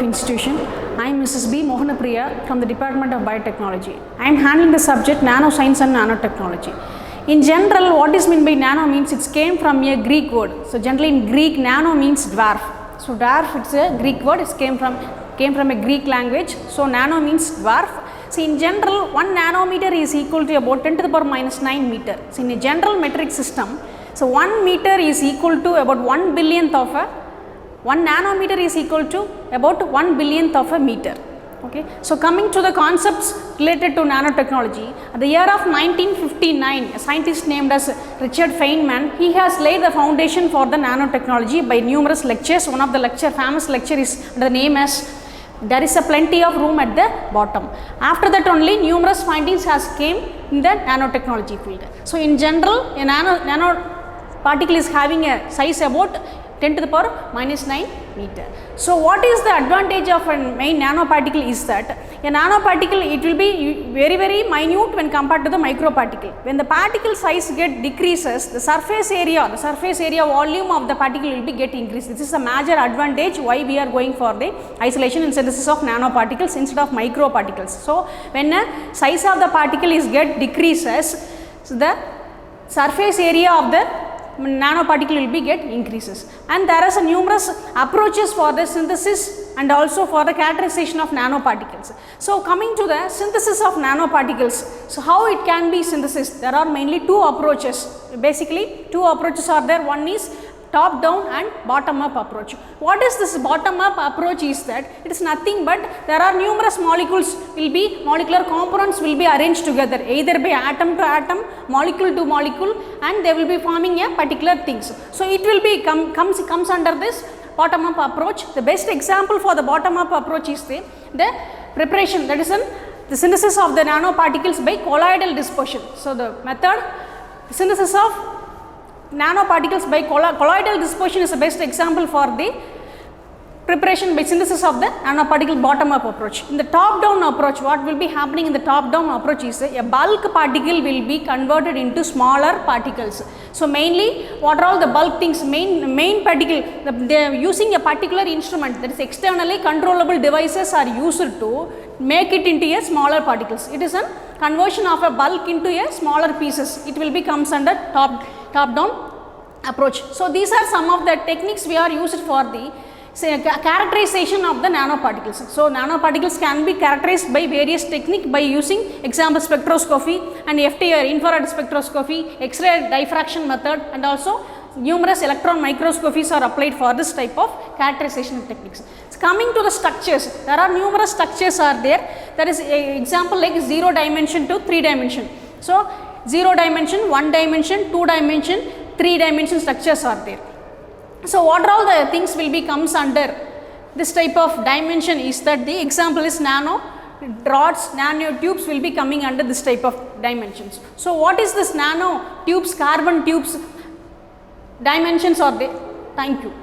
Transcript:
of institution. I am Mrs. B. Mohana Priya from the Department of Biotechnology. I am handling the subject nanoscience and nanotechnology. In general, what is meant by nano means it came from a Greek word. So generally in Greek, nano means dwarf. So dwarf, it's a Greek word. It came from a Greek language. So nano means dwarf. So in general, 1 nanometer is equal to about 10 to the power minus 9 meter. So in a general metric system, so 1 meter is equal to about 1 billionth of a 1 nanometer is equal to about 1 billionth of a meter. Okay. So coming to the concepts related to nanotechnology, at the year of 1959, a scientist named as Richard Feynman, he has laid the foundation for the nanotechnology by numerous lectures. One of the famous lecture is under the name as "There is a plenty of room at the bottom." After that only numerous findings has came in the nanotechnology field. So in general, a nano particle is having a size about 10 to the power minus 9 meter. So what is the advantage of a main nanoparticle is that a nanoparticle, it will be very minute when compared to the microparticle. When the particle size decreases, the surface area volume of the particle will be get increased. This is a major advantage why we are going for the isolation and synthesis of nanoparticles instead of microparticles. So when the size of the particle is decreases, so the surface area of the nanoparticle will be get increases, and there are numerous approaches for the synthesis and also for the characterization of nanoparticles. So coming to the synthesis of nanoparticles, so how it can be synthesized? There are mainly two approaches. Basically two approaches are there. One is top down and bottom up approach. What is this bottom up approach is that it is nothing but there are numerous molecular components will be arranged together either by atom to atom, molecule to molecule, and they will be forming a particular things. So it will be comes under this bottom up approach. The best example for the bottom up approach is the preparation, that is the synthesis of the nanoparticles by colloidal dispersion. So the method synthesis of nanoparticles by colloidal dispersion is the best example for the preparation by synthesis of the nanoparticle bottom up approach. In the top down approach, what will be happening in the top down approach is a bulk particle will be converted into smaller particles. So mainly what are all the bulk things, main particle, they are using a particular instrument, that is externally controllable devices are used to make it into a smaller particles. It is a conversion of a bulk into a smaller pieces. It will be comes under top down approach. So these are some of the techniques we are used for the characterization of the nanoparticles. So nanoparticles can be characterized by various techniques by using example spectroscopy and FT infrared spectroscopy, X-ray diffraction method, and also numerous electron microscopies are applied for this type of characterization techniques. So coming to the structures, there are numerous structures are there. There is a example like 0 dimension to 3 dimension. So 0 dimension, 1 dimension, 2 dimension, 3 dimension structures are there. So what are all the things will be comes under this type of dimension is that the example is nano rods, nano tubes will be coming under this type of dimensions. So what is this nano tubes, carbon tubes dimensions are there? Thank you.